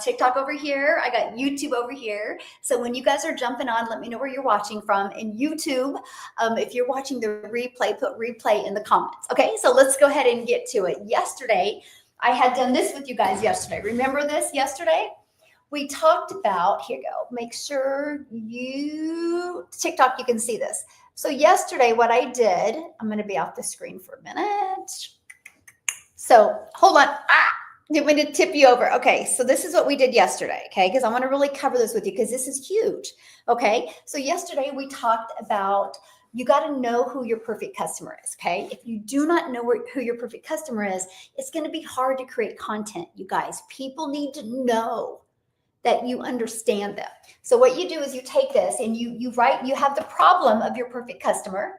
TikTok over here. I got YouTube over here. So when you guys are jumping on, let me know where you're watching from. And YouTube, if you're watching the replay, put replay in the comments. Okay, so let's go ahead and get to it. Yesterday, I had done this with you guys yesterday. Remember this yesterday? We talked about, here you go, make sure TikTok, you can see this. So yesterday, what I did, I'm going to be off the screen for a minute. So hold on. I'm going to tip you over. Okay, so this is what we did yesterday, okay? Because I want to really cover this with you because this is huge, okay? So yesterday we talked about you got to know who your perfect customer is, okay? If you do not know who your perfect customer is, it's going to be hard to create content, you guys. People need to know that you understand them. So what you do is you take this and you write, you have the problem of your perfect customer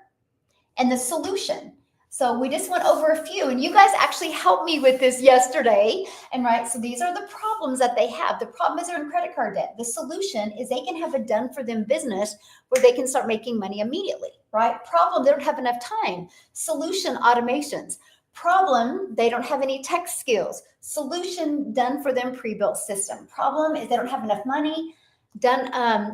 and the solution. So we just went over a few, and you guys actually helped me with this yesterday. And right, so these are the problems that they have. The problem is they're in credit card debt. The solution is they can have a done for them business where they can start making money immediately, right? Problem, they don't have enough time. Solution, automations. Problem, they don't have any tech skills. Solution, done for them, pre-built system. Problem is they don't have enough money.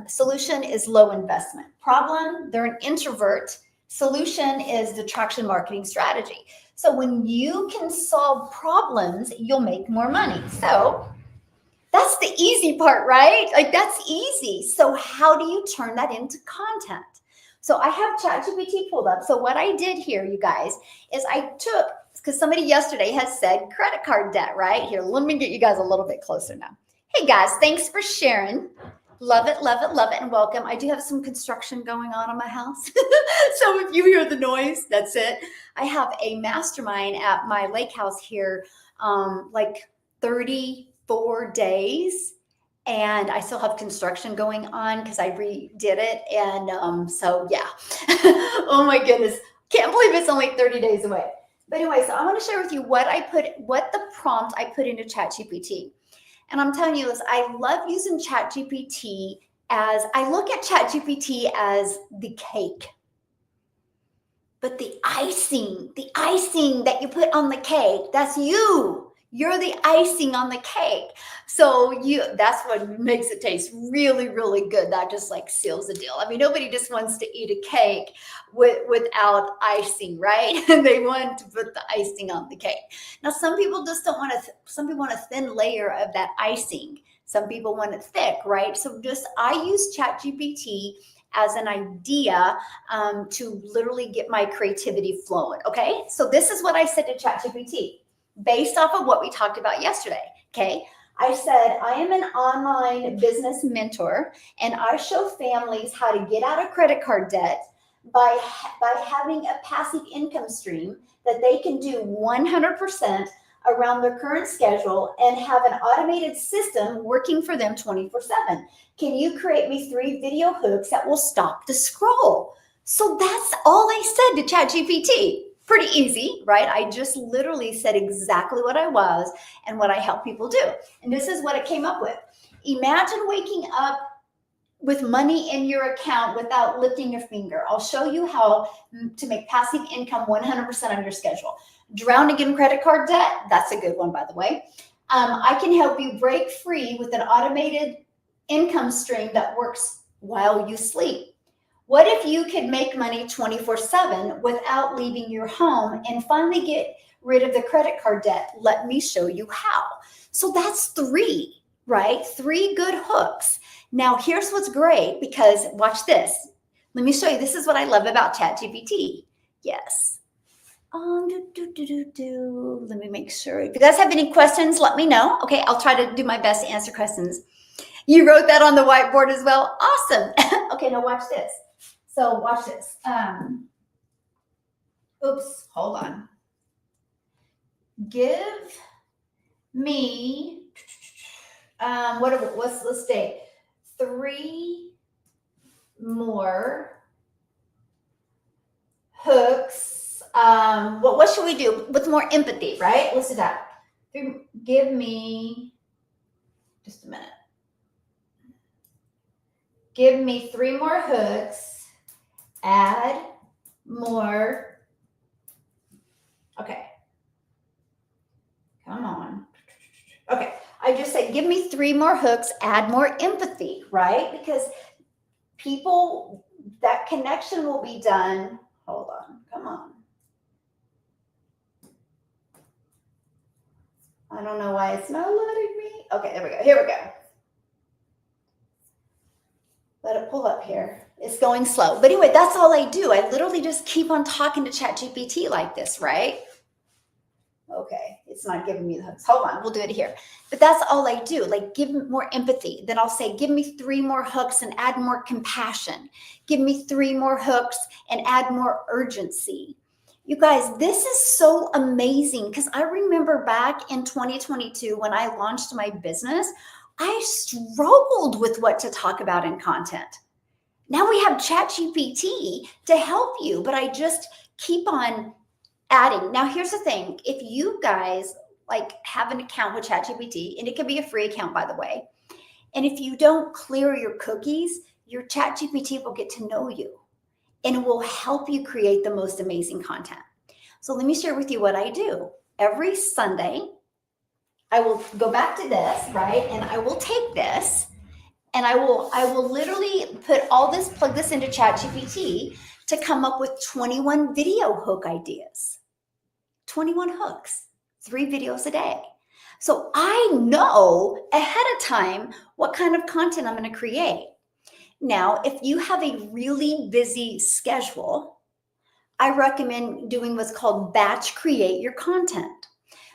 Solution is low investment. Problem, they're an introvert. Solution is the traction marketing strategy. So when you can solve problems, you'll make more money. So that's the easy part, right? Like that's easy. So how do you turn that into content? So I have ChatGPT pulled up. So what I did here, you guys, is I took, because somebody yesterday has said credit card debt, right? Here, let me get you guys a little bit closer now. Hey guys, thanks for sharing. Love it, love it, love it, and welcome. I do have some construction going on my house. So if you hear the noise, that's it. I have a mastermind at my lake house here, like 34 days. And I still have construction going on because I redid it. And so, yeah. Oh my goodness. Can't believe it's only 30 days away. But anyway, so I want to share with you what the prompt I put into ChatGPT. And I'm telling you this, I love using ChatGPT I look at ChatGPT as the cake. But the icing that you put on the cake, that's you. You're the icing on the cake. So that's what makes it taste really, really good. That just like seals the deal. I mean, nobody just wants to eat a cake without icing, right? They want to put the icing on the cake. Now, some people just don't want some people want a thin layer of that icing. Some people want it thick, right? So I use ChatGPT as an idea to literally get my creativity flowing, okay? So this is what I said to ChatGPT. Based off of what we talked about yesterday, okay? I said, I am an online business mentor, and I show families how to get out of credit card debt by having a passive income stream that they can do 100% around their current schedule and have an automated system working for them 24/7. Can you create me 3 video hooks that will stop the scroll? So that's all I said to ChatGPT. Pretty easy, right? I just literally said exactly what I was and what I help people do. And this is what it came up with. Imagine waking up with money in your account without lifting your finger. I'll show you how to make passive income 100% on your schedule. Drowning in credit card debt, that's a good one, by the way. I can help you break free with an automated income stream that works while you sleep. What if you could make money 24/7 without leaving your home and finally get rid of the credit card debt? Let me show you how. So that's 3, right? 3 good hooks. Now, here's what's great, because watch this. Let me show you. This is what I love about ChatGPT. Yes. Let me make sure. If you guys have any questions, let me know. Okay, I'll try to do my best to answer questions. You wrote that on the whiteboard as well. Awesome. Okay, now watch this. So watch this. Oops, hold on. Give me, let's say 3 more hooks. What should we do with more empathy, right? Let's do that. Give me, just a minute. Give me 3 more hooks. Add more. Okay. Come on. Okay. I I just say, give me 3 more hooks, add more empathy, right? Because people, that connection will be done. Hold on, come on. I don't know why it's not letting me. Okay, there we go. Here we go. Let it pull up here. It's going slow. But anyway, that's all I do. I literally just keep on talking to ChatGPT like this, right? Okay, it's not giving me the hooks. Hold on, we'll do it here. But that's all I do. Like, give me more empathy. Then I'll say, give me 3 more hooks and add more compassion. Give me 3 more hooks and add more urgency. You guys, this is so amazing because I remember back in 2022 when I launched my business, I struggled with what to talk about in content. Now we have ChatGPT to help you, but I just keep on adding. Now, here's the thing. If you guys like have an account with ChatGPT, and it can be a free account, by the way, and if you don't clear your cookies, your ChatGPT will get to know you and it will help you create the most amazing content. So let me share with you what I do. Every Sunday, I will go back to this, right? And I will take this and I will literally put all this, plug this into ChatGPT to come up with 21 video hook ideas. 21 hooks, 3 videos a day. So I know ahead of time what kind of content I'm going to create. Now, if you have a really busy schedule, I recommend doing what's called batch create your content,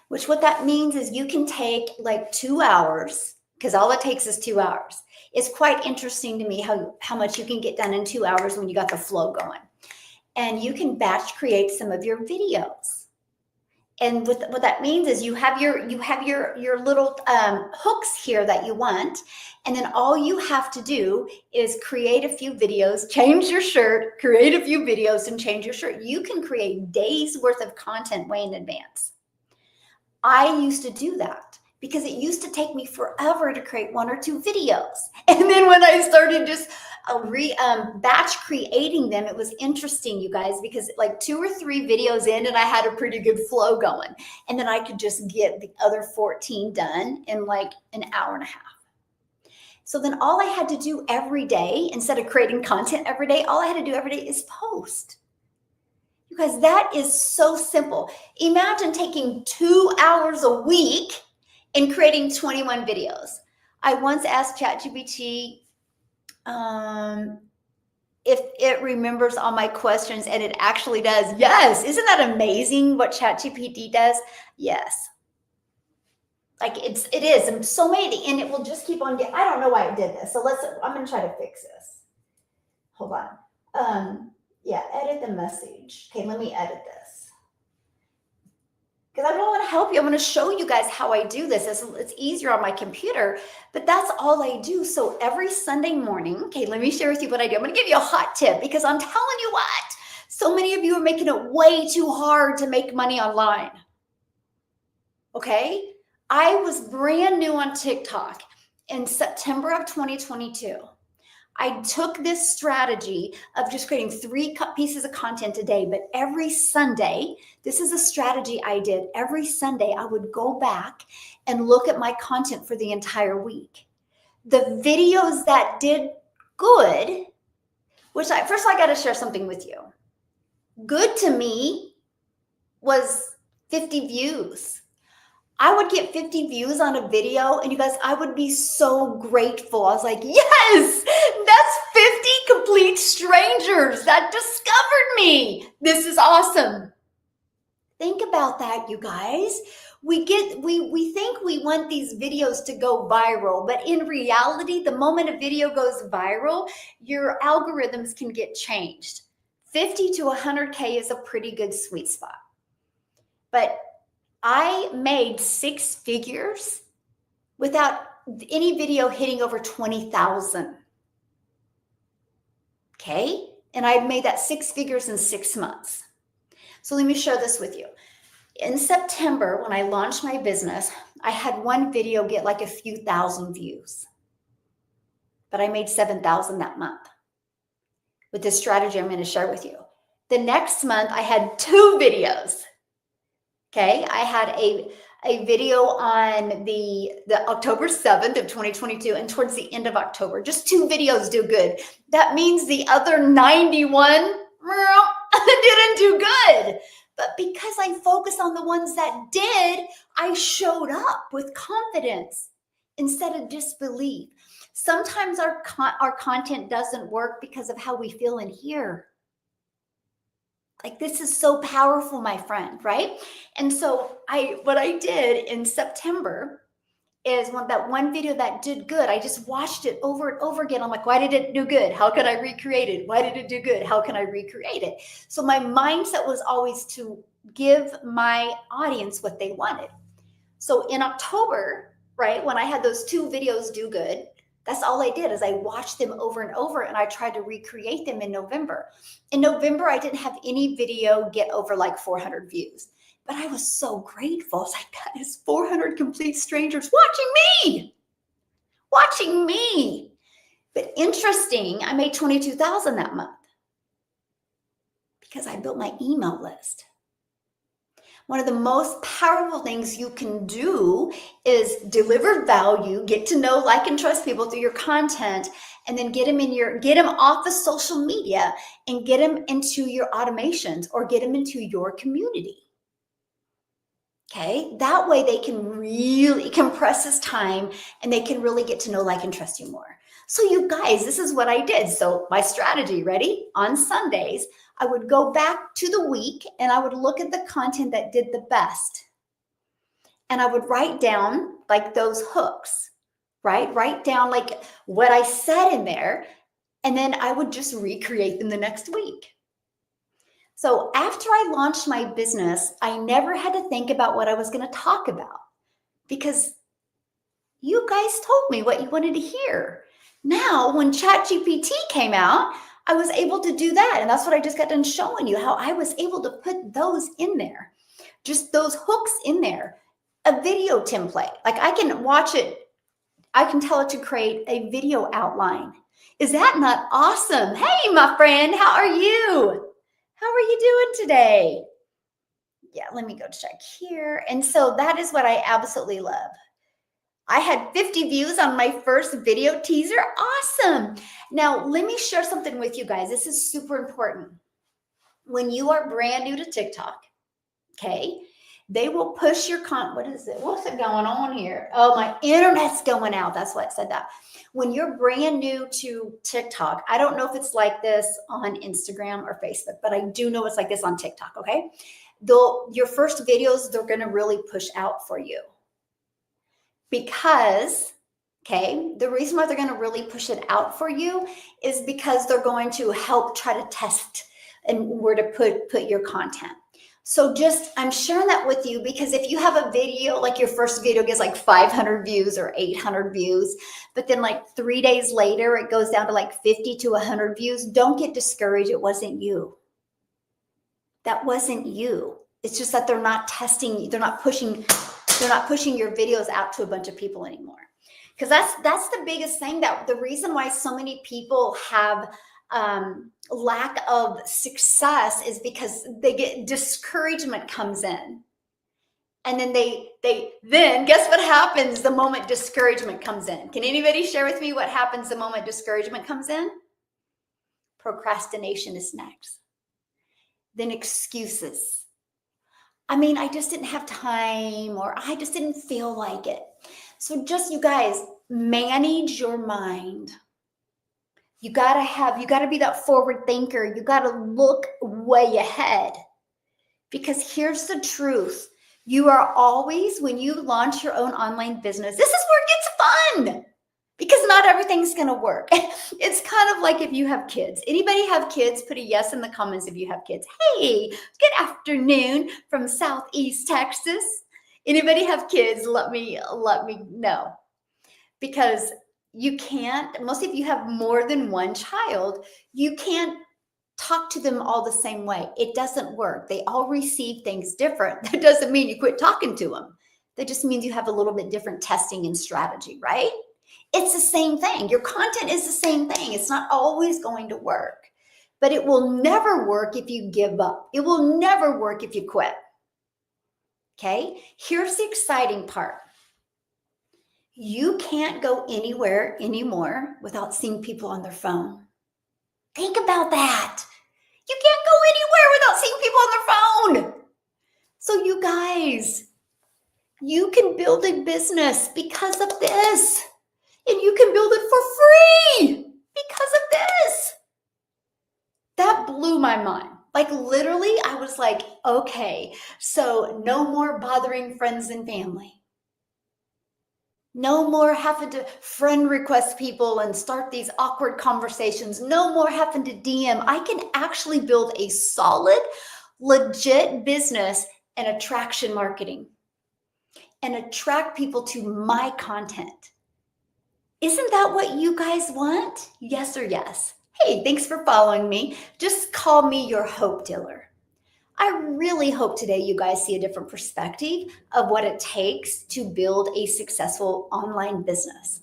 which what that means is you can take like 2 hours, because all it takes is 2 hours. It's quite interesting to me how much you can get done in 2 hours when you got the flow going. And you can batch create some of your videos. And what that means is you have your little hooks here that you want, and then all you have to do is create a few videos, change your shirt, create a few videos, and change your shirt. You can create days worth of content way in advance. I used to do that because it used to take me forever to create 1 or 2 videos. And then when I started just batch creating them, it was interesting, you guys, because like 2 or 3 videos in and I had a pretty good flow going. And then I could just get the other 14 done in like an hour and a half. So then all I had to do every day, instead of creating content every day, all I had to do every day is post. You guys, that is so simple. Imagine taking 2 hours a week and creating 21 videos. I once asked ChatGPT if it remembers all my questions, and it actually does. Yes. Isn't that amazing what ChatGPT does? Yes. Like it is. And so many, and it will just keep on getting, I don't know why it did this. So I'm going to try to fix this. Hold on. Yeah, edit the message. Okay, let me edit this. Because I don't want to help you. I'm going to show you guys how I do this. It's easier on my computer, but that's all I do. So every Sunday morning, okay, let me share with you what I do. I'm going to give you a hot tip because I'm telling you what, so many of you are making it way too hard to make money online. Okay, I was brand new on TikTok in September of 2022. I took this strategy of just creating 3 pieces of content a day, but every Sunday, this is a strategy I did. Every Sunday, I would go back and look at my content for the entire week. The videos that did good, first of all, I got to share something with you. Good to me was 50 views. I would get 50 views on a video, and you guys, I would be so grateful. I was like, yes, that's 50 complete strangers that discovered me. This is awesome. Think about that, you guys. We think we want these videos to go viral, but in reality, the moment a video goes viral, your algorithms can get changed. 50 to 100K is a pretty good sweet spot. But I made 6 figures without any video hitting over 20,000. Okay. And I made that 6 figures in 6 months. So let me share this with you. In September, when I launched my business, I had one video get like a few thousand views, but I made 7,000 that month with this strategy I'm going to share with you. The next month I had 2 videos. Okay, I had a video on the October 7th of 2022 and towards the end of October. Just 2 videos do good. That means the other 91 didn't do good. But because I focused on the ones that did, I showed up with confidence instead of disbelief. Sometimes our content doesn't work because of how we feel in here. Like, this is so powerful, my friend, right? And so what I did in September is that one video that did good, I just watched it over and over again. I'm like, why did it do good? How can I recreate it? Why did it do good? How can I recreate it? So my mindset was always to give my audience what they wanted. So in October, right, when I had those 2 videos do good, that's all I did is I watched them over and over, and I tried to recreate them in November. In November, I didn't have any video get over like 400 views, but I was so grateful. I was like, that is 400 complete strangers watching me. But interesting, I made 22,000 that month because I built my email list. One of the most powerful things you can do is deliver value, get to know, like, and trust people through your content, and then get them off of social media and get them into your automations or get them into your community. Okay, that way they can really compress this time and they can really get to know, like, and trust you more. So you guys, this is what I did. So my strategy, ready? On Sundays, I would go back to the week and I would look at the content that did the best. And I would write down like those hooks, right? Write down like what I said in there. And then I would just recreate them the next week. So after I launched my business, I never had to think about what I was going to talk about because you guys told me what you wanted to hear. Now, when ChatGPT came out, I was able to do that. And that's what I just got done showing you, how I was able to put those in there, just those hooks in there, a video template. Like, I can watch it. I can tell it to create a video outline. Is that not awesome? Hey, my friend, how are you? How are you doing today? Yeah, let me go check here. And so that is what I absolutely love. I had 50 views on my first video teaser. Awesome. Now, let me share something with you guys. This is super important. When you are brand new to TikTok, okay, they will push your content. What is it? What's it going on here? Oh, my internet's going out. That's why I said that. When you're brand new to TikTok, I don't know if it's like this on Instagram or Facebook, but I do know it's like this on TikTok, okay? Your first videos, they're going to really push out for you. Because, okay, the reason why they're going to really push it out for you is because they're going to help try to test and where to put your content. So I'm sharing that with you because if you have a video, like your first video gets like 500 views or 800 views, but then like 3 days later, it goes down to like 50 to 100 views, don't get discouraged. It wasn't you. That wasn't you. It's just that they're not testing, they're not pushing your videos out to a bunch of people anymore. Because that's the biggest thing, that the reason why so many people have lack of success is because they get discouragement comes in. And then then guess what happens the moment discouragement comes in? Can anybody share with me what happens the moment discouragement comes in? Procrastination is next. Then excuses. I mean, I just didn't have time, or I just didn't feel like it. So just, you guys, manage your mind. You gotta be that forward thinker. You gotta look way ahead. Because here's the truth. You are always, when you launch your own online business, this is where it gets fun. Because not everything's going to work. It's kind of like if you have kids. Anybody have kids? Put a yes in the comments if you have kids. Hey, good afternoon from Southeast Texas. Anybody have kids? Let me know. Because you can't, most of you have more than one child, you can't talk to them all the same way. It doesn't work. They all receive things different. That doesn't mean you quit talking to them. That just means you have a little bit different testing and strategy, right? It's the same thing. Your content is the same thing. It's not always going to work, but it will never work if you give up. It will never work if you quit. Okay, here's the exciting part. You can't go anywhere anymore without seeing people on their phone. Think about that. You can't go anywhere without seeing people on their phone. So you guys, you can build a business because of this. And you can build it for free because of this. That blew my mind. Like literally, I was like, okay, so no more bothering friends and family. No more having to friend request people and start these awkward conversations. No more having to DM. I can actually build a solid, legit business and attraction marketing and attract people to my content. Isn't that what you guys want? Yes or yes? Hey, thanks for following me. Just call me your hope dealer. I really hope today you guys see a different perspective of what it takes to build a successful online business.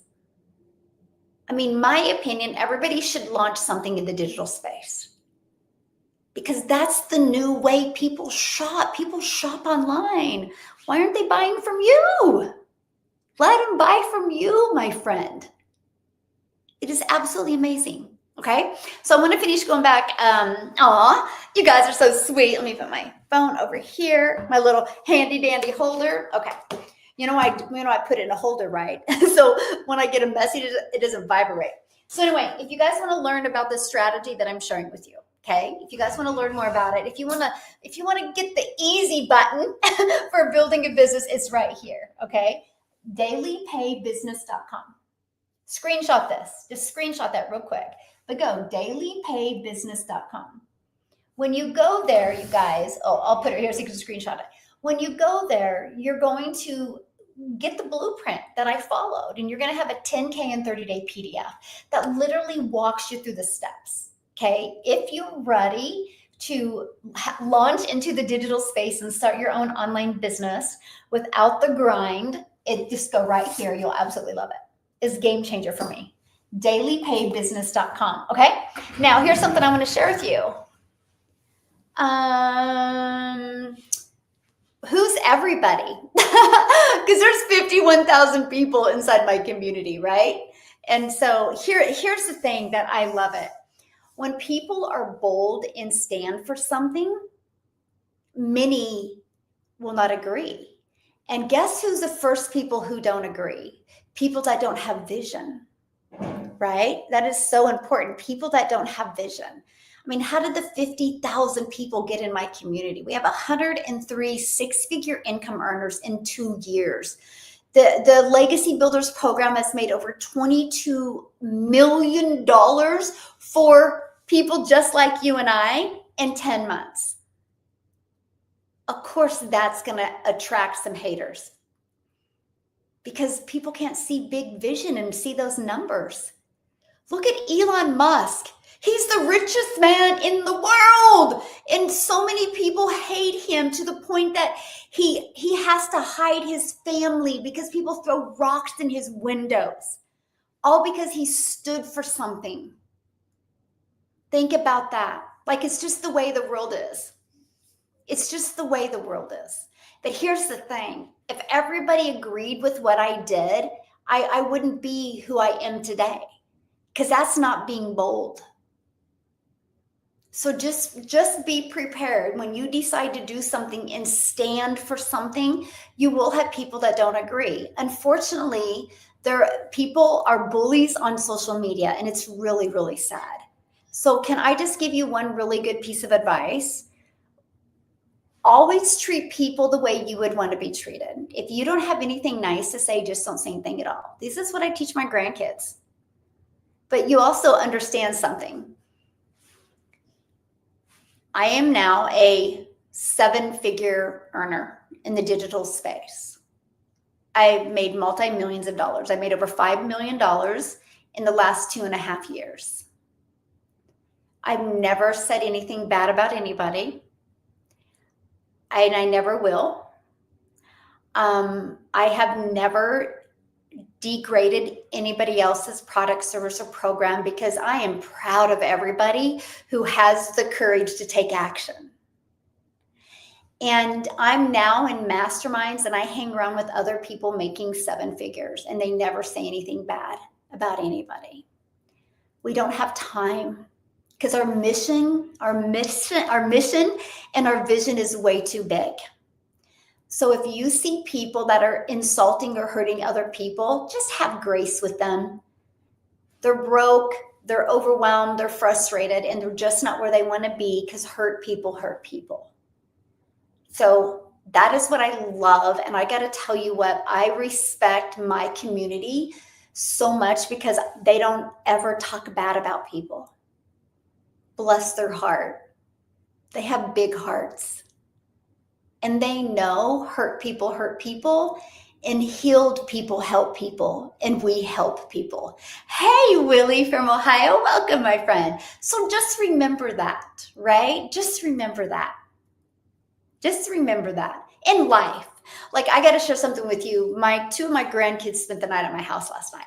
I mean, my opinion, everybody should launch something in the digital space because that's the new way people shop. People shop online. Why aren't they buying from you? Let them buy from you, my friend. It is absolutely amazing. Okay, so I'm going to finish going back. You guys are so sweet. Let me put my phone over here, my little handy dandy holder. Okay, I put it in a holder, right? So when I get a message, it doesn't vibrate. So anyway, if you guys want to learn about this strategy that I'm sharing with you, okay, if you guys want to learn more about it, if you want to get the easy button for building a business, it's right here. Okay, dailypaybusiness.com. Screenshot this. Just screenshot that real quick. But go dailypaybusiness.com. When you go there, you guys, I'll put it here so you can screenshot it. When you go there, you're going to get the blueprint that I followed, and you're going to have a 10K and 30-day PDF that literally walks you through the steps. Okay. If you're ready to launch into the digital space and start your own online business without the grind, just go right here. You'll absolutely love it. It's a game changer for me. Dailypaybusiness.com. Okay. Now here's something I want to share with you. Who's everybody? Because there's 51,000 people inside my community, right? And so here's the thing that I love it. When people are bold and stand for something, many will not agree. And guess who's the first people who don't agree? People that don't have vision, right? That is so important. People that don't have vision. I mean, how did the 50,000 people get in my community? We have 103 six-figure income earners in 2 years. The Legacy Builders program has made over $22 million for people just like you and I in 10 months. Of course, that's going to attract some haters because people can't see big vision and see those numbers. Look at Elon Musk. He's the richest man in the world. And so many people hate him to the point that he has to hide his family because people throw rocks in his windows. All because he stood for something. Think about that. Like, it's just the way the world is. It's just the way the world is. But here's the thing. If everybody agreed with what I did, I wouldn't be who I am today. Because that's not being bold. So just be prepared. When you decide to do something and stand for something, you will have people that don't agree. Unfortunately, people are bullies on social media, and it's really, really sad. So can I just give you one really good piece of advice? Always treat people the way you would want to be treated. If you don't have anything nice to say, just don't say anything at all. This is what I teach my grandkids. But you also understand something. I am now a 7-figure earner in the digital space. I've made multi-millions of dollars. I made over $5 million in the last 2.5 years. I've never said anything bad about anybody. And I never will. I have never degraded anybody else's product, service, or program because I am proud of everybody who has the courage to take action. And I'm now in masterminds and I hang around with other people making 7 figures and they never say anything bad about anybody. We don't have time because our mission and our vision is way too big. So if you see people that are insulting or hurting other people, just have grace with them. They're broke, they're overwhelmed, they're frustrated, and they're just not where they want to be because hurt people hurt people. So that is what I love. And I got to tell you what, I respect my community so much because they don't ever talk bad about people. Bless their heart. They have big hearts. And they know hurt people, and healed people help people, and we help people. Hey, Willie from Ohio, welcome, my friend. So just remember that, right? Just remember that. Just remember that in life. Like, I got to share something with you. 2 of my grandkids spent the night at my house last night.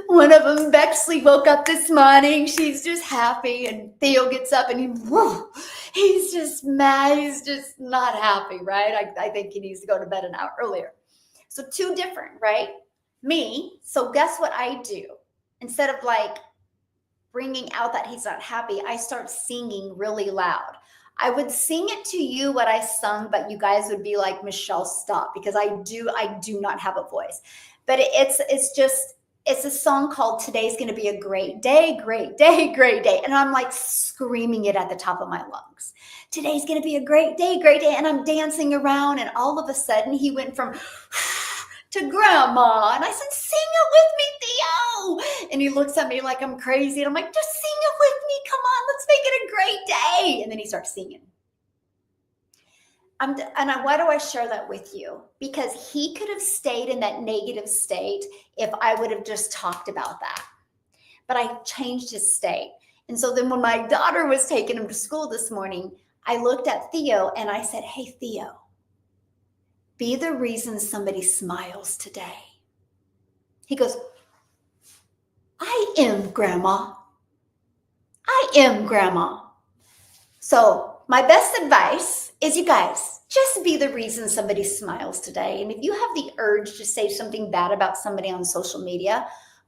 One of them, Bexley, woke up this morning. She's just happy. And Theo gets up and he's just mad. He's just not happy, right? I think he needs to go to bed an hour earlier. So 2 different, right? Me. So guess what I do? Instead of like bringing out that he's not happy, I start singing really loud. I would sing it to you what I sung, but you guys would be like, Michelle, stop, because I do not have a voice. But it's a song called Today's Gonna Be a Great Day, Great Day, Great Day. And I'm like screaming it at the top of my lungs. Today's gonna be a great day, great day. And I'm dancing around, and all of a sudden he went from to grandma. And I said, sing it with me, Theo. And he looks at me like I'm crazy. And I'm like, just sing it with me. Come on, let's make it a great day. And then he starts singing. Why do I share that with you? Because he could have stayed in that negative state if I would have just talked about that. But I changed his state. And so then when my daughter was taking him to school this morning, I looked at Theo and I said, hey, Theo, be the reason somebody smiles today. He goes, I am, Grandma. I am, Grandma. So my best advice is, you guys, just be the reason somebody smiles today. And if you have the urge to say something bad about somebody on social media,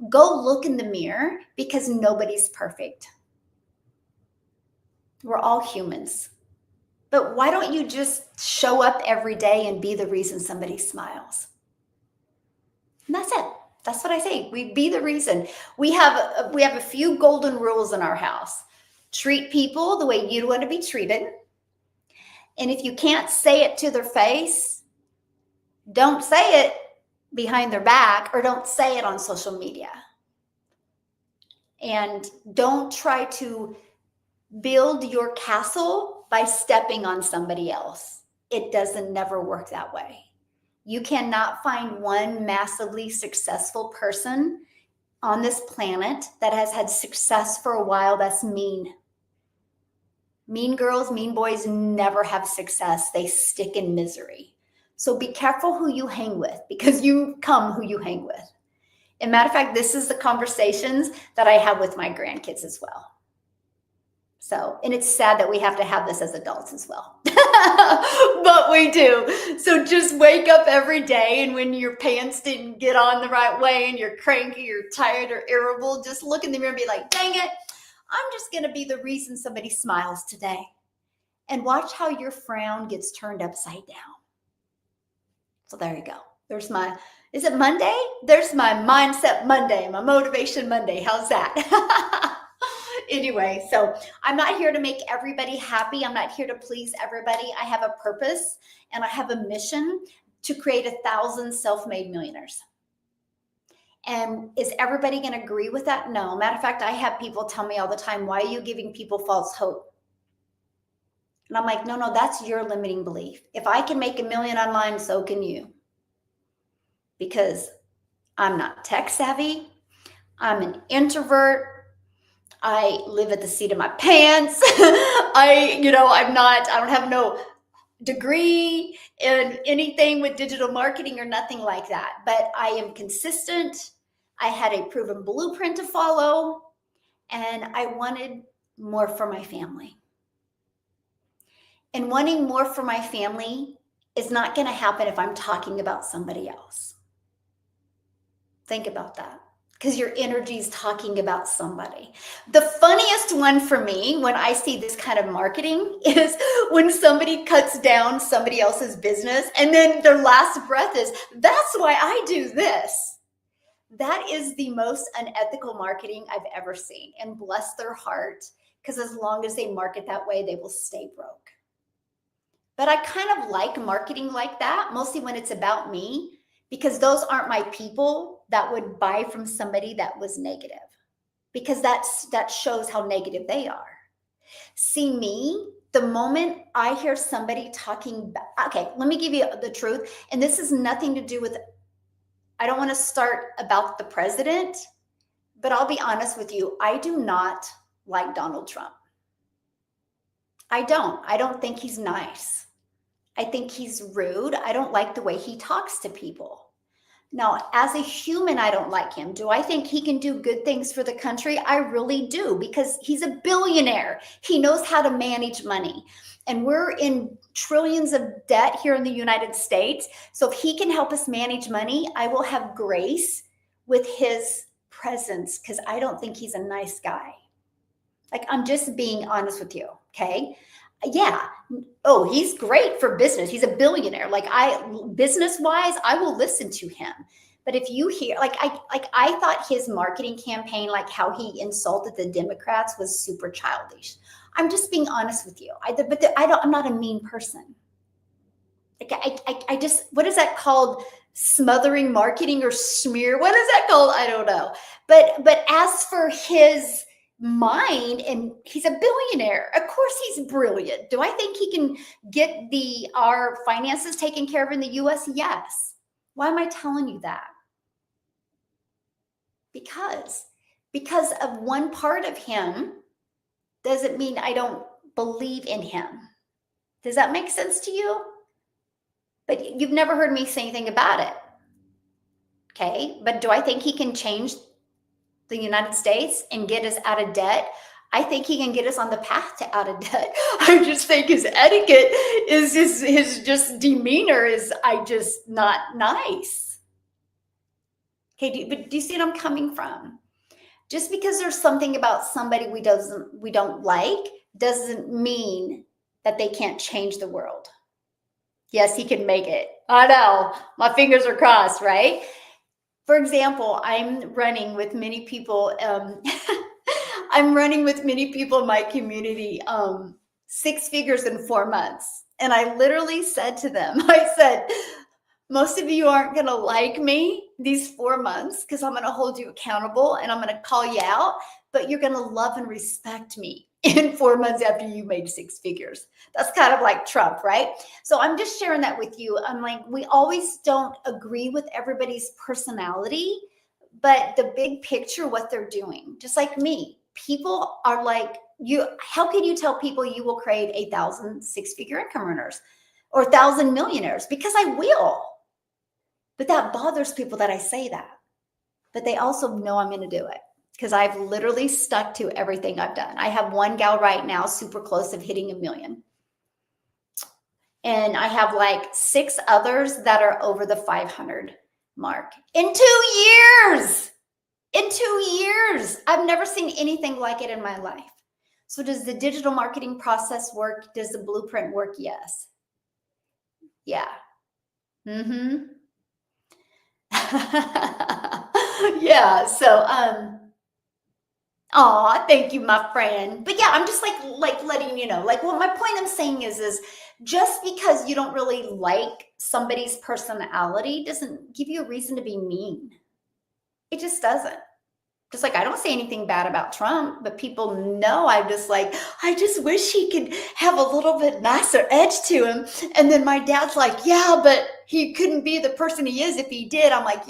go look in the mirror, because nobody's perfect. We're all humans. But why don't you just show up every day and be the reason somebody smiles? And that's it. That's what I say. We be the reason. We have a few golden rules in our house. Treat people the way you'd want to be treated. And if you can't say it to their face, don't say it behind their back, or don't say it on social media. And don't try to build your castle by stepping on somebody else. It doesn't never work that way. You cannot find one massively successful person on this planet that has had success for a while that's mean. Mean girls, mean boys never have success. They stick in misery. So be careful who you hang with, because you come who you hang with. And matter of fact, this is the conversations that I have with my grandkids as well. So, and it's sad that we have to have this as adults as well, but we do. So just wake up every day, and when your pants didn't get on the right way and you're cranky, you're tired or irritable, just look in the mirror and be like, dang it, I'm just going to be the reason somebody smiles today. And watch how your frown gets turned upside down. So there you go. There's my, is it Monday? There's my Mindset Monday, my Motivation Monday. How's that? Anyway, so I'm not here to make everybody happy. I'm not here to please everybody. I have a purpose and I have a mission to create 1,000 self-made millionaires. And is everybody going to agree with that? No. Matter of fact, I have people tell me all the time, why are you giving people false hope? And I'm like, no, that's your limiting belief. If I can make $1 million online, so can you. Because I'm not tech savvy. I'm an introvert. I live at the seat of my pants. I don't have no degree in anything with digital marketing or nothing like that. But I am consistent. I had a proven blueprint to follow, and I wanted more for my family. And wanting more for my family is not going to happen if I'm talking about somebody else. Think about that, because your energy is talking about somebody. The funniest one for me when I see this kind of marketing is when somebody cuts down somebody else's business and then their last breath is, that's why I do this. That is the most unethical marketing I've ever seen. And bless their heart, because as long as they market that way, they will stay broke. But I kind of like marketing like that, mostly when it's about me, because those aren't my people that would buy from somebody that was negative, because that shows how negative they are. See me, the moment I hear somebody talking, okay, let me give you the truth. And this has nothing to do with, I don't want to start about the president, but I'll be honest with you. I do not like Donald Trump. I don't think he's nice. I think he's rude. I don't like the way he talks to people. Now, as a human, I don't like him. Do I think he can do good things for the country? I really do, because he's a billionaire. He knows how to manage money. And we're in trillions of debt here in the United States. So if he can help us manage money, I will have grace with his presence, because I don't think he's a nice guy. Like, I'm just being honest with you, okay? Yeah. Oh, he's great for business. He's a billionaire. Like, business wise, I will listen to him. But if you hear, I thought his marketing campaign, like how he insulted the Democrats, was super childish. I'm just being honest with you. I'm not a mean person. Like, I just, what is that called? Smothering marketing or smear? What is that called? I don't know. But as for his mind, and he's a billionaire, of course he's brilliant. Do I think he can get our finances taken care of in the US? Yes. Why am I telling you that? Because of one part of him doesn't mean I don't believe in him. Does that make sense to you? But you've never heard me say anything about it. Okay, but do I think he can change the United States and get us out of debt? I think he can get us on the path to out of debt. I just think his etiquette is his just demeanor is just not nice. Okay, but do you see what I'm coming from? Just because there's something about somebody we don't like doesn't mean that they can't change the world. Yes, he can make it. I know, my fingers are crossed, right? For example, I'm running with many people. I'm running with many people in my community, 6 figures in 4 months. And I literally said to them, I said, most of you aren't going to like me these 4 months, because I'm going to hold you accountable and I'm going to call you out, but you're going to love and respect me in 4 months after you made 6 figures. That's kind of like Trump, right? So I'm just sharing that with you. I'm like, we always don't agree with everybody's personality, but the big picture, what they're doing, just like me, people are like, how can you tell people you will create 1,000 6-figure income earners or 1,000 millionaires? Because I will. But that bothers people that I say that. But they also know I'm going to do it, because I've literally stuck to everything I've done. I have one gal right now super close of hitting 1 million. And I have like 6 others that are over the 500 mark in 2 years. In 2 years. I've never seen anything like it in my life. So does the digital marketing process work? Does the blueprint work? Yes. Yeah. Yeah. So, thank you, my friend. But yeah, I'm just like letting you know, like, what my point I'm saying is just because you don't really like somebody's personality doesn't give you a reason to be mean. It just doesn't. Just like I don't say anything bad about Trump, but people know I just wish he could have a little bit nicer edge to him. And then my dad's like, yeah, but he couldn't be the person he is if he did. I'm like,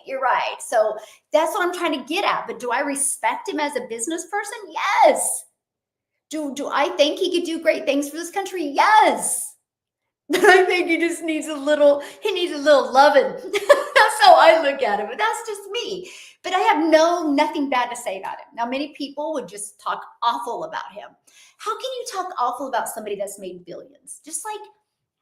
you're right. So that's what I'm trying to get at. But do I respect him as a business person? Yes. Do I think he could do great things for this country? Yes. But I think he just needs a little loving. how I look at him, but that's just me. But I have nothing bad to say about him. Now, many people would just talk awful about him. How can you talk awful about somebody that's made billions? Just like,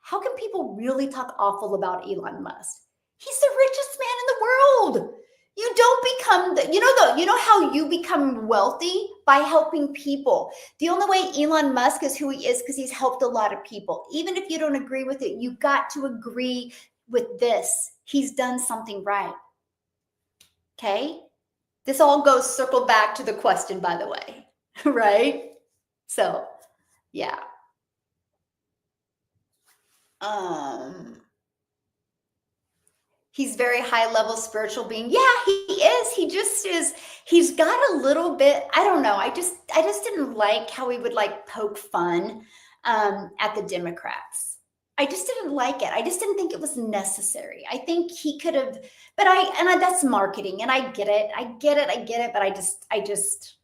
how can people really talk awful about Elon Musk? He's the richest man in the world. You don't become you know how you become wealthy? By helping people. The only way Elon Musk is who he is because he's helped a lot of people. Even if you don't agree with it, you got to agree with this. He's done something right. Okay? This all goes circle back to the question, by the way, right? So, yeah. He's very high level spiritual being. Yeah, he is. He just is. He's got a little bit, I don't know. I just didn't like how he would like poke fun at the Democrats. I just didn't like it. I just didn't think it was necessary. I think he could have, but that's marketing and I get it. But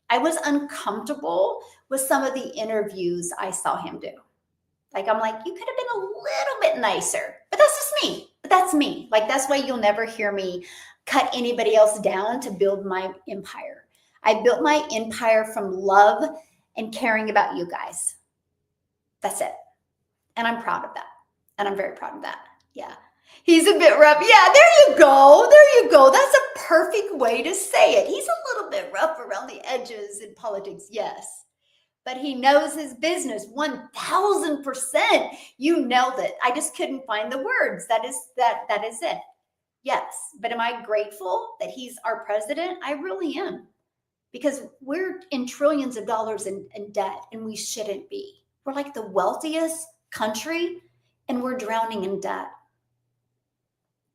I was uncomfortable with some of the interviews I saw him do. Like, I'm like, you could have been a little bit nicer, but that's just me. But that's me. Like, that's why you'll never hear me cut anybody else down to build my empire. I built my empire from love and caring about you guys. That's it. And I'm proud of that. And I'm very proud of that. Yeah. He's a bit rough. Yeah, there you go. There you go. That's a perfect way to say it. He's a little bit rough around the edges in politics. Yes. But he knows his business 1000%. You nailed it. I just couldn't find the words. That is it. Yes. But am I grateful that he's our president? I really am. Because we're in trillions of dollars in debt and we shouldn't be. We're like the wealthiest country and we're drowning in debt.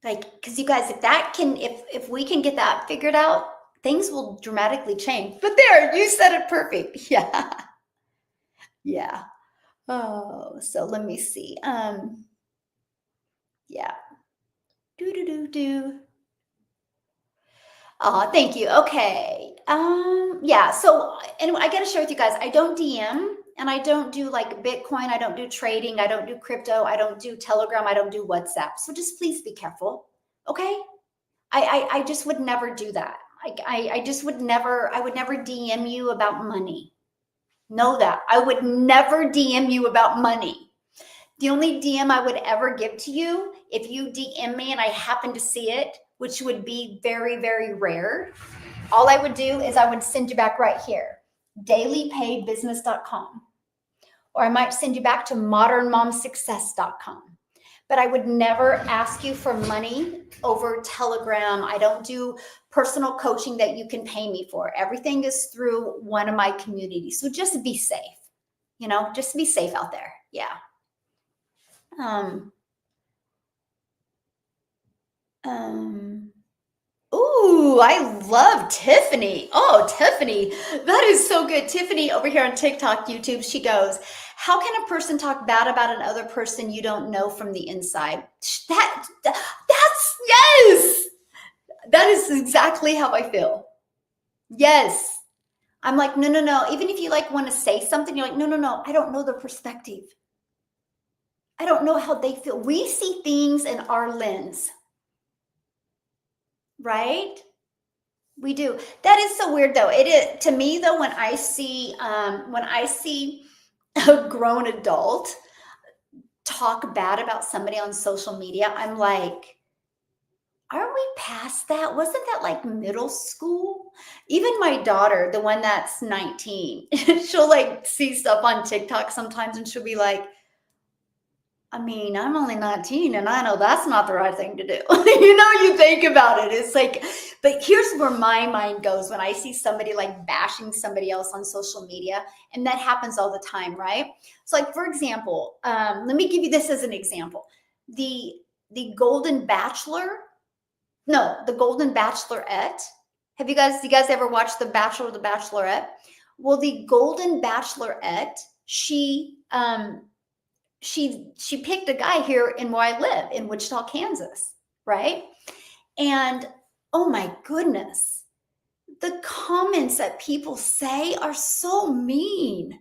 Like, because you guys, if we can get that figured out, things will dramatically change. But there, you said it perfect. Yeah. Yeah. Oh, so let me see. Yeah. Do. Oh, thank you. Okay. Yeah. So anyway, I gotta share with you guys. I don't DM and I don't do like Bitcoin. I don't do trading. I don't do crypto. I don't do Telegram. I don't do WhatsApp. So just please be careful. Okay. I just would never do that. I would never DM you about money. Know that. I would never DM you about money. The only DM I would ever give to you, if you DM me and I happen to see it, which would be very, very rare, all I would do is I would send you back right here, dailypaybusiness.com. Or I might send you back to modernmomsuccess.com. But I would never ask you for money over Telegram. I don't do personal coaching that you can pay me for. Everything is through one of my communities. So just be safe, just be safe out there. Yeah. Ooh, I love Tiffany. Oh, Tiffany, that is so good. Tiffany over here on TikTok, YouTube, she goes, how can a person talk bad about another person you don't know from the inside? That's yes. That is exactly how I feel. Yes. I'm like, no. Even if you like want to say something, you're like, no. I don't know their perspective. I don't know how they feel. We see things in our lens. Right? We do. That is so weird though. It is to me though, when I see a grown adult talk bad about somebody on social media, I'm like, aren't we past that? Wasn't that like middle school? Even my daughter, the one that's 19, she'll like see stuff on TikTok sometimes and she'll be like, I mean, I'm only 19 and I know that's not the right thing to do. You think about it. It's like, but here's where my mind goes when I see somebody like bashing somebody else on social media. And that happens all the time, right? So like, for example, let me give you this as an example. The Golden Bachelorette. Do you guys ever watched The Bachelor or The Bachelorette? Well, the Golden Bachelorette, she picked a guy here in where I live in Wichita, Kansas, right? And oh my goodness, the comments that people say are so mean.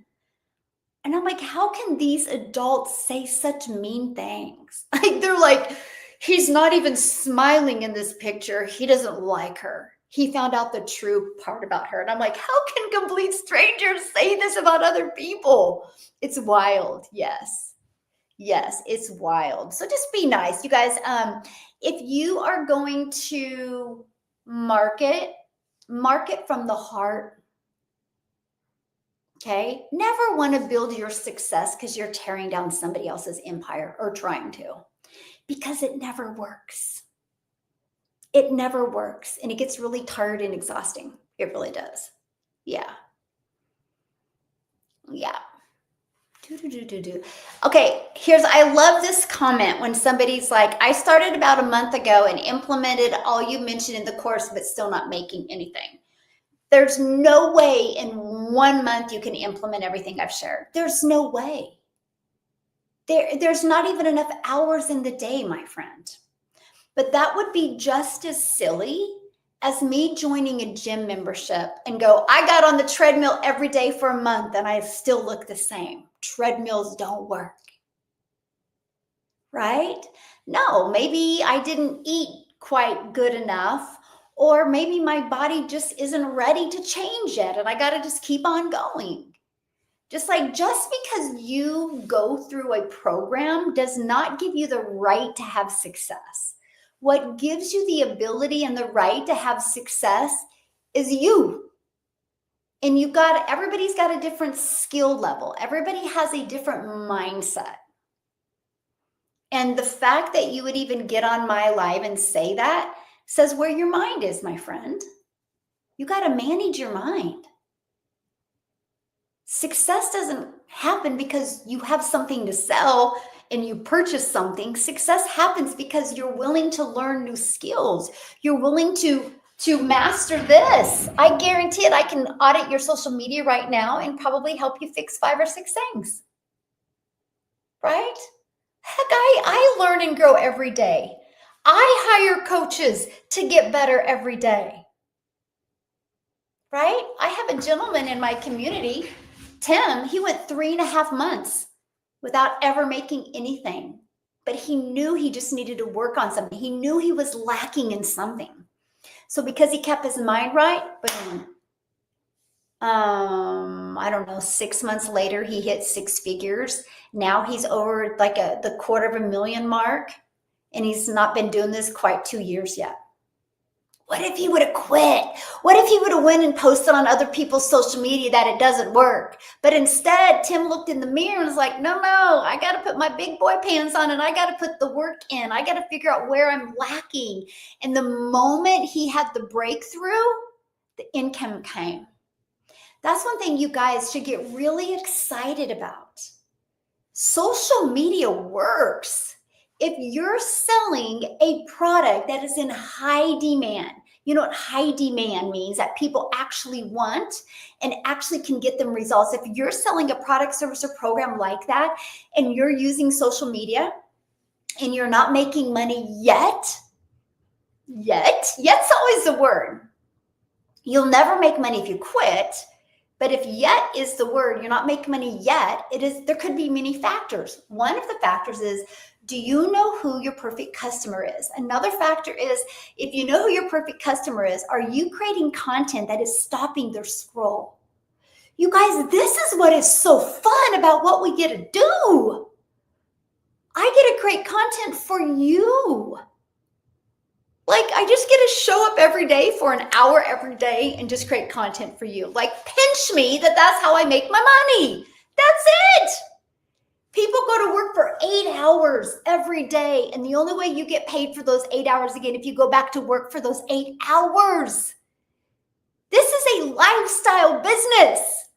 And I'm like, how can these adults say such mean things? Like, they're like, He's not even smiling in this picture. He doesn't like her. He found out the true part about her. And I'm like, how can complete strangers say this about other people? It's wild. Yes. Yes, it's wild. So just be nice. You guys, if you are going to market from the heart. Okay. Never want to build your success because you're tearing down somebody else's empire or trying to, because it never works. It never works. And it gets really tired and exhausting. It really does. Yeah. Yeah. Okay, I love this comment when somebody's like, I started about a month ago and implemented all you mentioned in the course, but still not making anything. There's no way in 1 month you can implement everything I've shared. There's no way. There's not even enough hours in the day, my friend. But that would be just as silly as me joining a gym membership and go, I got on the treadmill every day for a month and I still look the same. Treadmills don't work, right? No, maybe I didn't eat quite good enough, or maybe my body just isn't ready to change yet and I got to just keep on going. Just because you go through a program does not give you the right to have success. What gives you the ability and the right to have success is you. And everybody's got a different skill level. Everybody has a different mindset. And the fact that you would even get on my live and say that says where your mind is, my friend. You got to manage your mind. Success doesn't happen because you have something to sell and you purchase something. Success happens because you're willing to learn new skills. You're willing to master this. I guarantee it. I can audit your social media right now and probably help you fix 5 or 6 things. Right? Heck, I learn and grow every day. I hire coaches to get better every day. Right? I have a gentleman in my community, Tim. He went 3.5 months without ever making anything, but he knew he just needed to work on something. He knew he was lacking in something. So because he kept his mind right, boom. I don't know, 6 months later, he hit 6 figures. Now he's over like the $250,000 mark, and he's not been doing this quite 2 years yet. What if he would have quit? What if he would have went and posted on other people's social media that it doesn't work? But instead, Tim looked in the mirror and was like, no, I got to put my big boy pants on and I got to put the work in. I got to figure out where I'm lacking. And the moment he had the breakthrough, the income came. That's one thing you guys should get really excited about. Social media works. If you're selling a product that is in high demand, you know what high demand means? That people actually want and actually can get them results. If you're selling a product, service, or program like that, and you're using social media and you're not making money yet's always the word. You'll never make money if you quit. But if yet is the word, you're not making money yet, there could be many factors. One of the factors is, do you know who your perfect customer is? Another factor is, if you know who your perfect customer is, are you creating content that is stopping their scroll? You guys, this is what is so fun about what we get to do. I get to create content for you. I just get to show up every day for an hour every day and just create content for you. Pinch me that's how I make my money. That's it. People go to work for 8 hours every day, and the only way you get paid for those 8 hours again, if you go back to work for those 8 hours. This is a lifestyle business.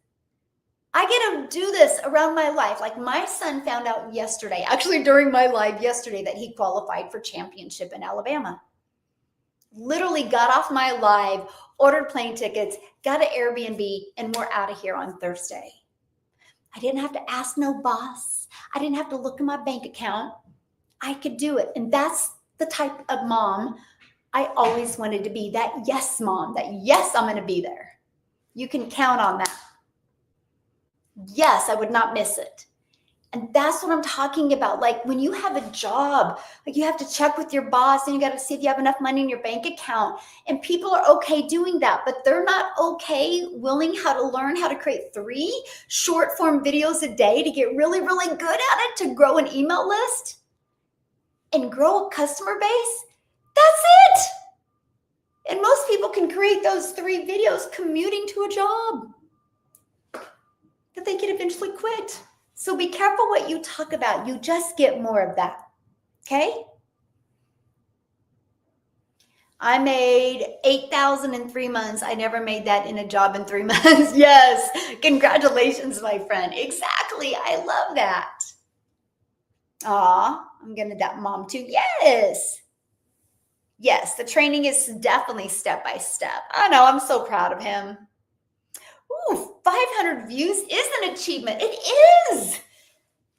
I get to do this around my life. My son found out yesterday, actually during my live yesterday, that he qualified for championship in Alabama. Literally got off my live, ordered plane tickets, got an Airbnb, and we're out of here on Thursday. I didn't have to ask no boss. I didn't have to look at my bank account. I could do it. And that's the type of mom I always wanted to be, that yes mom, that yes, I'm going to be there. You can count on that. Yes, I would not miss it. And that's what I'm talking about. Like when you have a job, like you have to check with your boss and you got to see if you have enough money in your bank account. And people are okay doing that, but they're not okay willing how to learn how to create 3 short form videos a day to get really, really good at it, to grow an email list and grow a customer base. That's it. And most people can create those 3 videos commuting to a job that they can eventually quit. So be careful what you talk about. You just get more of that. Okay? I made $8,000 in 3 months. I never made that in a job in 3 months. Yes. Congratulations, my friend. Exactly. I love that. Aw, I'm going to that mom too. Yes. Yes, the training is definitely step by step. I know. I'm so proud of him. Ooh, 500 views is an achievement. It is.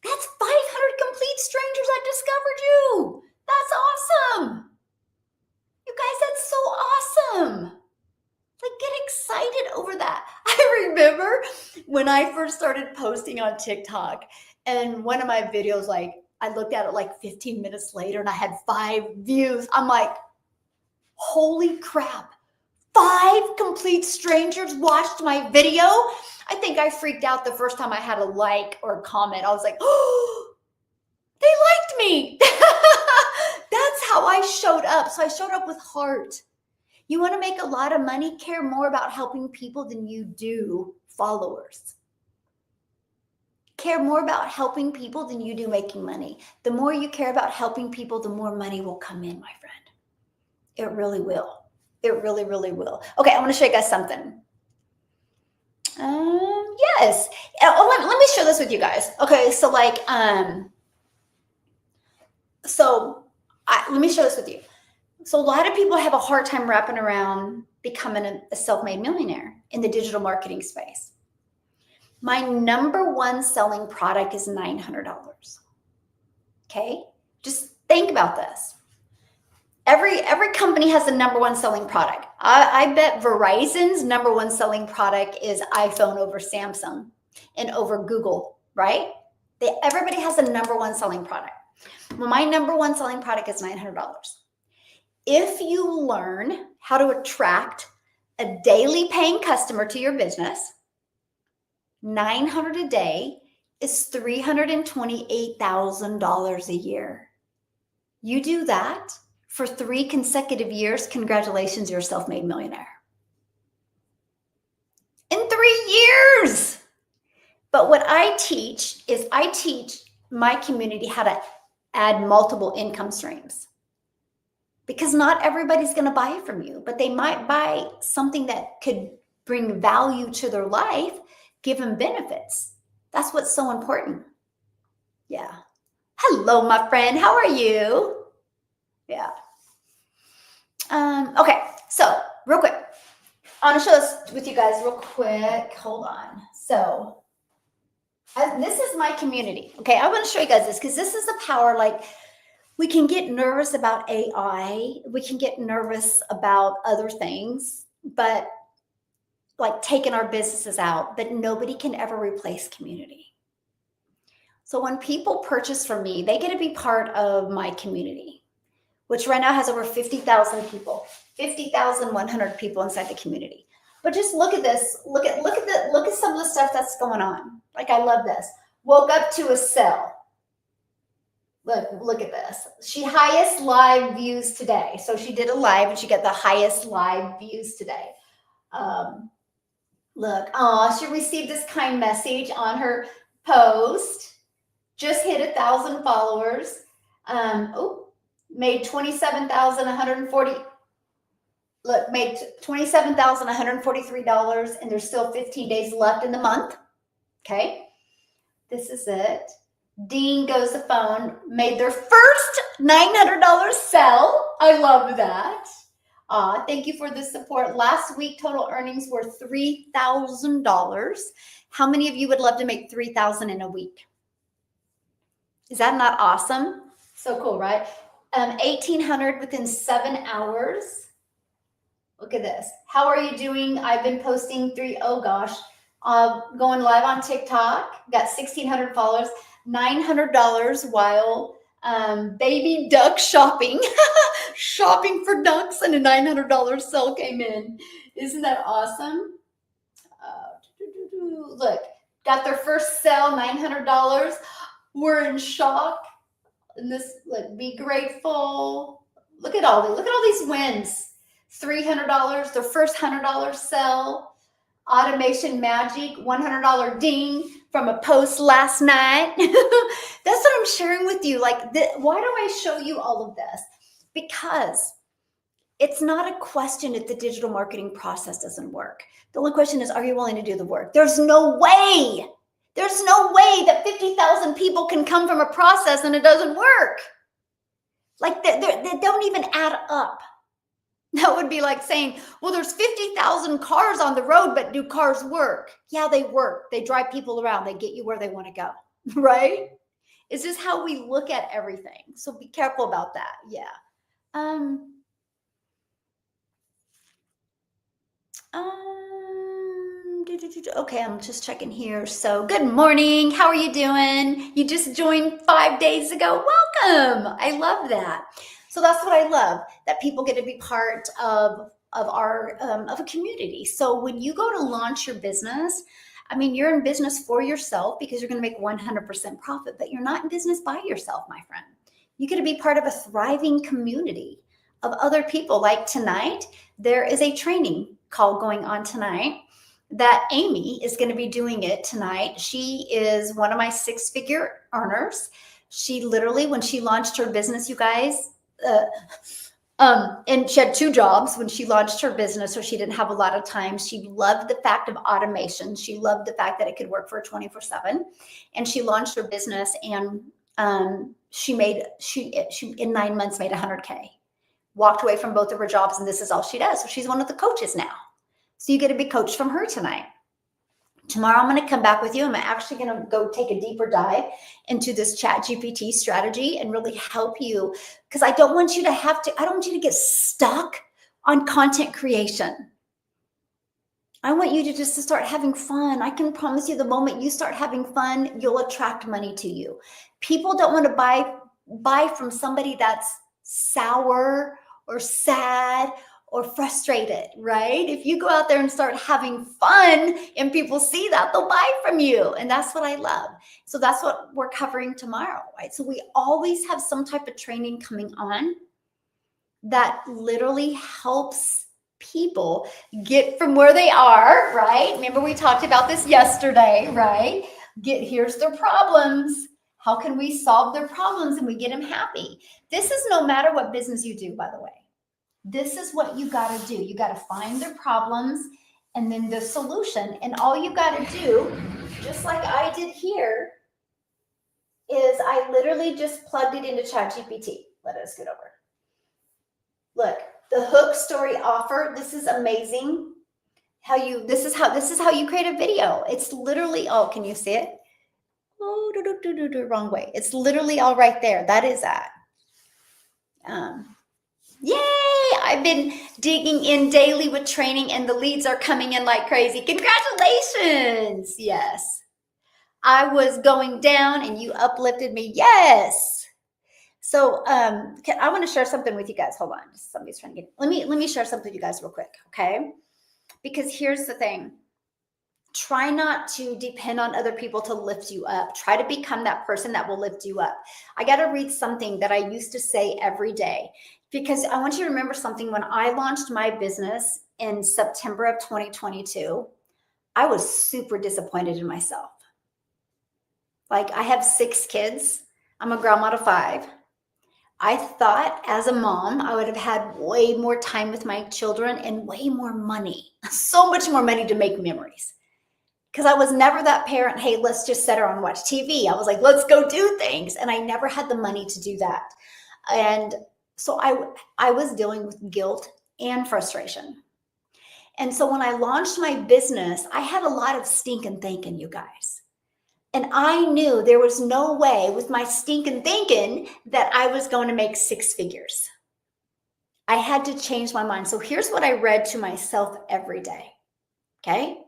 That's 500 complete strangers that discovered you. That's awesome. You guys, that's so awesome. Like, get excited over that. I remember when I first started posting on TikTok, and one of my videos, like, I looked at it like 15 minutes later and I had 5 views. I'm like, holy crap. 5 complete strangers watched my video. I think I freaked out the first time I had a like or a comment. I was like, oh, they liked me. That's how I showed up. So I showed up with heart. You want to make a lot of money? Care more about helping people than you do followers. Care more about helping people than you do making money. The more you care about helping people, the more money will come in, my friend. It really will. It really, really will. Okay, I want to show you guys something. Yes. Oh, let me share this with you guys. Okay, so like, let me share this with you. So a lot of people have a hard time wrapping around becoming a self-made millionaire in the digital marketing space. My number 1 selling product is $900. Okay, just think about this. Every company has a number 1 selling product. I bet Verizon's number 1 selling product is iPhone over Samsung and over Google, right? Everybody has a number 1 selling product. Well, my number 1 selling product is $900. If you learn how to attract a daily paying customer to your business, $900 a day is $328,000 a year. You do that for 3 consecutive years, congratulations, you're a self-made millionaire. In 3 years. But what I teach is I teach my community how to add multiple income streams. Because not everybody's going to buy from you, but they might buy something that could bring value to their life, give them benefits. That's what's so important. Yeah. Hello, my friend. How are you? Yeah. Okay. So real quick, I want to share this with you guys real quick. Hold on. So this is my community. Okay. I want to show you guys this because this is the power. Like, we can get nervous about AI. We can get nervous about other things, but like taking our businesses out, but nobody can ever replace community. So when people purchase from me, they get to be part of my community, which right now has over 50,000 people, 50,100 people inside the community. But just look at this. Look at some of the stuff that's going on. Like, I love this. Woke up to a sale. Look at this. She highest live views today. So she did a live and she got the highest live views today. Look, she received this kind message on her post. Just hit 1,000 followers. Made 27,140. Look, made $27,143, and there's still 15 days left in the month. Okay, this is it. Dean goes the phone, made their first $900 sell. I love that. Thank you for the support. Last week, total earnings were $3,000. How many of you would love to make $3,000 in a week? Is that not awesome? So cool, right? 1,800 within 7 hours. Look at this. How are you doing? I've been posting going live on TikTok. Got 1,600 followers. $900 while baby duck shopping, shopping for ducks, and a $900 sale came in. Isn't that awesome? Look, got their first sale, $900. We're in shock. And this, like, be grateful. Look at all these wins. $300, their first $100 sell. Automation magic, $100 ding from a post last night. That's what I'm sharing with you. Like, why do I show you all of this? Because it's not a question if the digital marketing process doesn't work. The only question is, are you willing to do the work? There's no way that 50,000 people can come from a process and it doesn't work. Like, they don't even add up. That would be like saying, well, there's 50,000 cars on the road, but do cars work? Yeah, they work. They drive people around. They get you where they want to go, right? It's just how we look at everything. So be careful about that. Yeah. Okay, I'm just checking here. So good morning. How are you doing? You just joined 5 days ago. Welcome. I love that. So that's what I love, that people get to be part of our of a community. So when you go to launch your business, I mean, you're in business for yourself because you're going to make 100% profit, but you're not in business by yourself, my friend. You get to be part of a thriving community of other people. Like tonight, there is a training call going on tonight that Amy is going to be doing it tonight. She is one of my 6-figure earners. She literally, when she launched her business, you guys, and she had 2 jobs when she launched her business, so she didn't have a lot of time. She loved the fact of automation. She loved the fact that it could work for her 24/7. And she launched her business, and she in 9 months made $100K. Walked away from both of her jobs, and this is all she does. So she's one of the coaches now. So you get to be coached from her tonight. Tomorrow, I'm going to come back with you. I'm actually going to go take a deeper dive into this ChatGPT strategy and really help you, because I don't want you to get stuck on content creation. I want you to just start having fun. I can promise you, the moment you start having fun, you'll attract money to you. People don't want to buy from somebody that's sour or sad or frustrated, right? If you go out there and start having fun and people see that, they'll buy from you. And that's what I love. So that's what we're covering tomorrow, right? So we always have some type of training coming on that literally helps people get from where they are, right? Remember, we talked about this yesterday, right? Here's their problems. How can we solve their problems and we get them happy? This is no matter what business you do, by the way. This is what you got to do. You got to find their problems and then the solution. And all you got to do, just like I did here, is I literally just plugged it into ChatGPT. Let us get over. Look, the hook story offer. This is amazing. This is how you create a video. It's literally, oh, can you see it? Oh, wrong way. It's literally all right there. That is that. Yay! I've been digging in daily with training and the leads are coming in like crazy. Congratulations. Yes. I was going down and you uplifted me. Yes. So I want to share something with you guys. Hold on. Somebody's trying to get, let me share something with you guys real quick. Okay. Because here's the thing. Try not to depend on other people to lift you up. Try to become that person that will lift you up. I got to read something that I used to say every day, because I want you to remember something. When I launched my business in September of 2022, I was super disappointed in myself. Like, I have 6 kids. I'm a grandma to 5. I thought as a mom, I would have had way more time with my children and way more money, so much more money to make memories. Because I was never that parent, hey, let's just sit around and watch TV. I was like, let's go do things. And I never had the money to do that. And so I was dealing with guilt and frustration. And so when I launched my business, I had a lot of stinking thinking, you guys. And I knew there was no way with my stinking thinking that I was going to make 6 figures. I had to change my mind. So here's what I read to myself every day. Okay.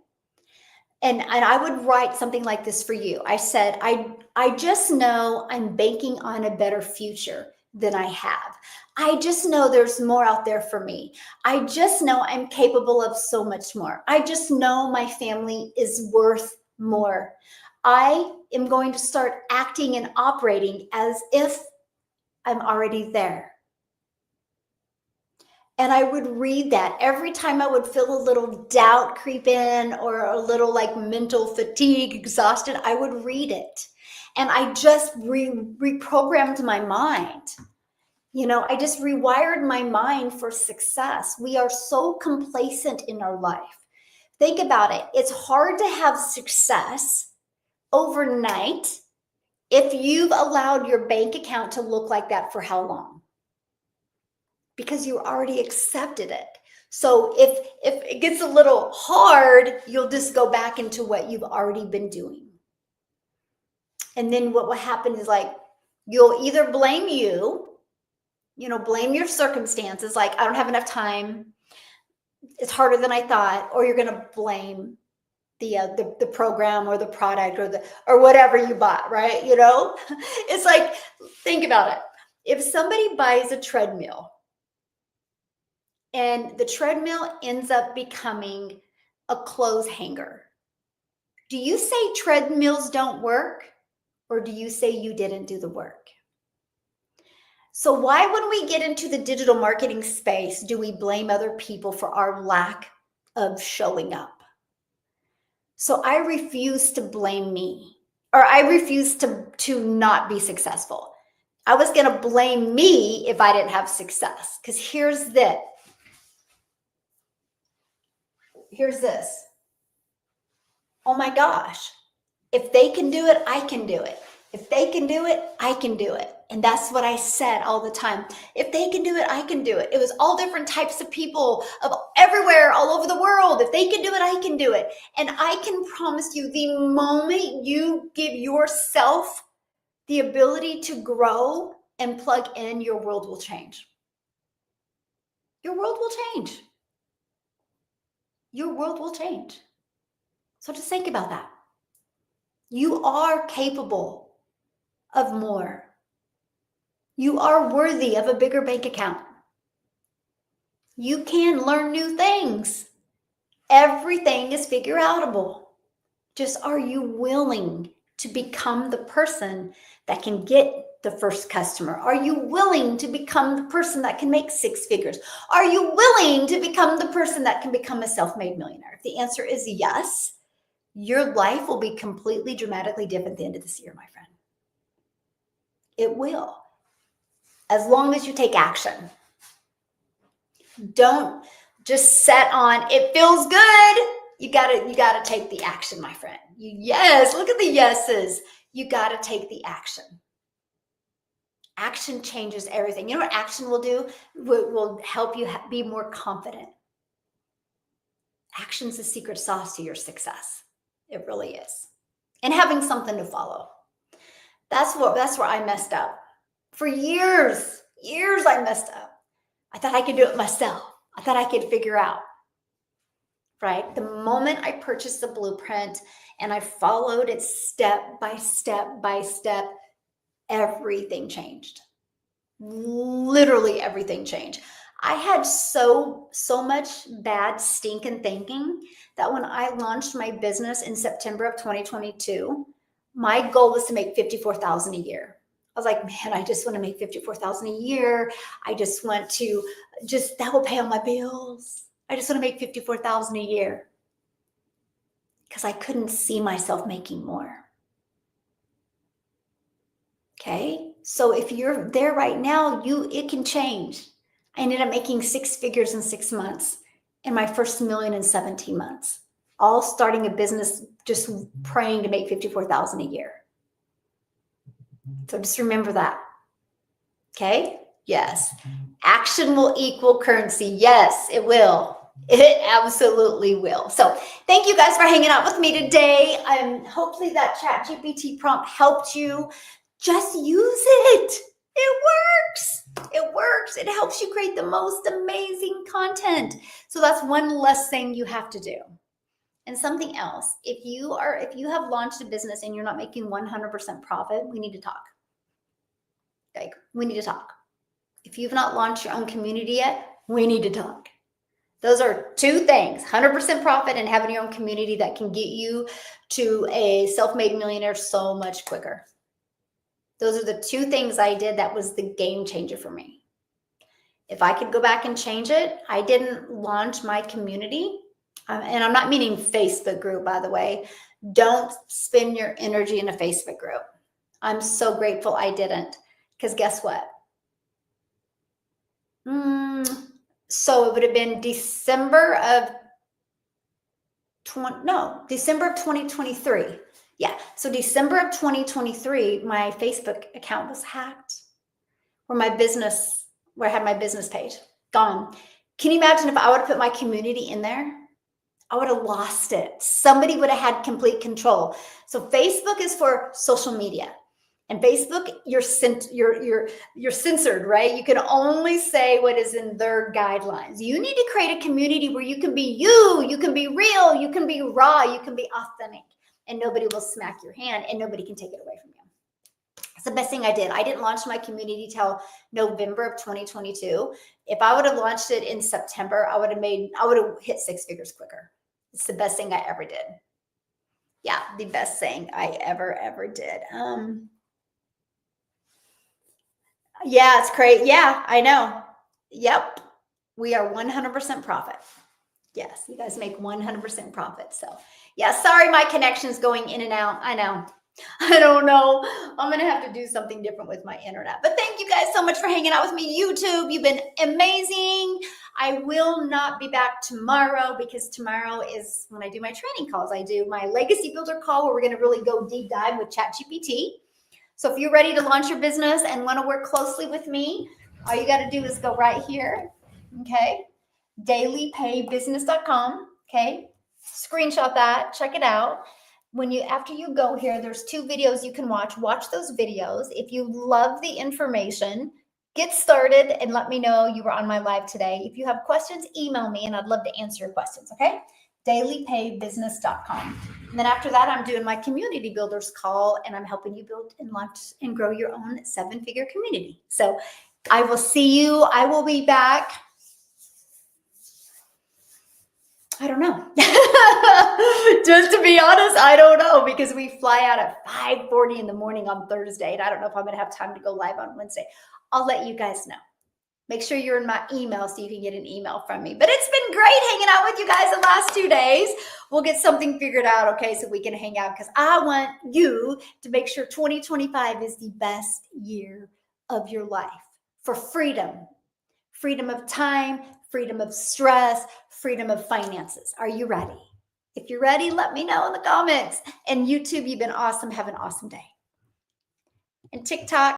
And I would write something like this for you. I said, I just know I'm banking on a better future than I have. I just know there's more out there for me. I just know I'm capable of so much more. I just know my family is worth more. I am going to start acting and operating as if I'm already there. And I would read that every time I would feel a little doubt creep in or a little like mental fatigue, exhausted, I would read it. And I just reprogrammed my mind. I just rewired my mind for success. We are so complacent in our life. Think about it. It's hard to have success overnight if you've allowed your bank account to look like that for how long? Because you already accepted it. So if it gets a little hard, you'll just go back into what you've already been doing. And then what will happen is like, you'll either blame blame your circumstances, like I don't have enough time, it's harder than I thought, or you're going to blame the program or the product or whatever you bought, right? It's like, think about it. If somebody buys a treadmill and the treadmill ends up becoming a clothes hanger, do you say treadmills don't work, or do you say you didn't do the work? So why, when we get into the digital marketing space, do we blame other people for our lack of showing up? So I refuse to blame me, or I refuse to not be successful. I was going to blame me if I didn't have success, because here's this. Oh my gosh, if they can do it, I can do it. If they can do it, I can do it. And that's what I said all the time. If they can do it, I can do it. It was all different types of people of everywhere, all over the world. If they can do it, I can do it. And I can promise you, the moment you give yourself the ability to grow and plug in, your world will change. Your world will change. Your world will change. So just think about that. You are capable of more. You are worthy of a bigger bank account. You can learn new things. Everything is figure outable. Just, are you willing to become the person that can get the first customer? Are you willing to become the person that can make 6 figures? Are you willing to become the person that can become a self-made millionaire? If the answer is yes, your life will be completely dramatically different at the end of this year, my friend. It will. As long as you take action. Don't just set on, it feels good. You gotta take the action, my friend. Yes, look at the yeses. You gotta take the action. Action changes everything. You know what action will do? Will help you be more confident. Action's the secret sauce to your success. It really is. And having something to follow. That's where I messed up. For years I messed up. I thought I could do it myself. I thought I could figure out, right? The moment I purchased the blueprint and I followed it step by step by step, everything changed. Literally everything changed. I had so much bad stinking thinking that when I launched my business in September of 2022, my goal was to make $54,000 a year. I was like, man, I just want to make $54,000 a year. I just want to that will pay all my bills. I just want to make $54,000 a year, because I couldn't see myself making more. Okay. So if you're there right now, it can change. I ended up making 6 figures in 6 months and my first million in 17 months, all starting a business, just praying to make $54,000 a year. So just remember that. Okay. Yes. Action will equal currency. Yes, it will. It absolutely will. So thank you guys for hanging out with me today. Hopefully that ChatGPT prompt helped you. Just use it. It works. It works. It helps you create the most amazing content. So that's one less thing you have to do. And something else, if you have launched a business and you're not making 100% profit, we need to talk. Like, we need to talk. If you've not launched your own community yet, we need to talk. Those are two things, 100% profit and having your own community that can get you to a self-made millionaire so much quicker. Those are the two things I did that was the game changer for me. If I could go back and change it, I didn't launch my community. And I'm not meaning Facebook group, by the way. Don't spend your energy in a Facebook group. I'm so grateful I didn't, because guess what? So it would have been December of 2023. Yeah. So December of 2023, my Facebook account was hacked, where I had my business page gone. Can you imagine if I would have put my community in there? I would have lost it. Somebody would have had complete control. So Facebook is for social media. And Facebook, you're censored, right? You can only say what is in their guidelines. You need to create a community where you can be you can be real, you can be raw, you can be authentic, and nobody will smack your hand and nobody can take it away from you. It's the best thing I did. I didn't launch my community till November of 2022. If I would have launched it in September, I would have hit 6 figures quicker. It's the best thing I ever did. Yeah, the best thing I ever did. Yeah, it's great. Yeah, I know. Yep. We are 100% profit. Yes, you guys make 100% profit. So yeah, sorry, my connection's going in and out. I know. I don't know. I'm going to have to do something different with my internet. But thank you guys so much for hanging out with me. YouTube, you've been amazing. I will not be back tomorrow because tomorrow is when I do my training calls. I do my Legacy Builder call where we're going to really go deep dive with ChatGPT. So if you're ready to launch your business and want to work closely with me, all you got to do is go right here, okay? dailypaybusiness.com, okay? Screenshot that, check it out. After you go here, there's 2 videos you can watch. Watch those videos. If you love the information, get started and let me know you were on my live today. If you have questions, email me and I'd love to answer your questions, okay? dailypaybusiness.com. And then after that, I'm doing my community builders call and I'm helping you build and launch and grow your own 7-figure community. So I will see you. I will be back. I don't know. Just to be honest, I don't know because we fly out at 5:40 in the morning on Thursday. And I don't know if I'm going to have time to go live on Wednesday. I'll let you guys know. Make sure you're in my email so you can get an email from me. But it's been great hanging out with you guys the last 2 days. We'll get something figured out, okay, so we can hang out because I want you to make sure 2025 is the best year of your life for freedom. Freedom of time, freedom of stress, freedom of finances. Are you ready? If you're ready, let me know in the comments. And YouTube, you've been awesome. Have an awesome day. And TikTok.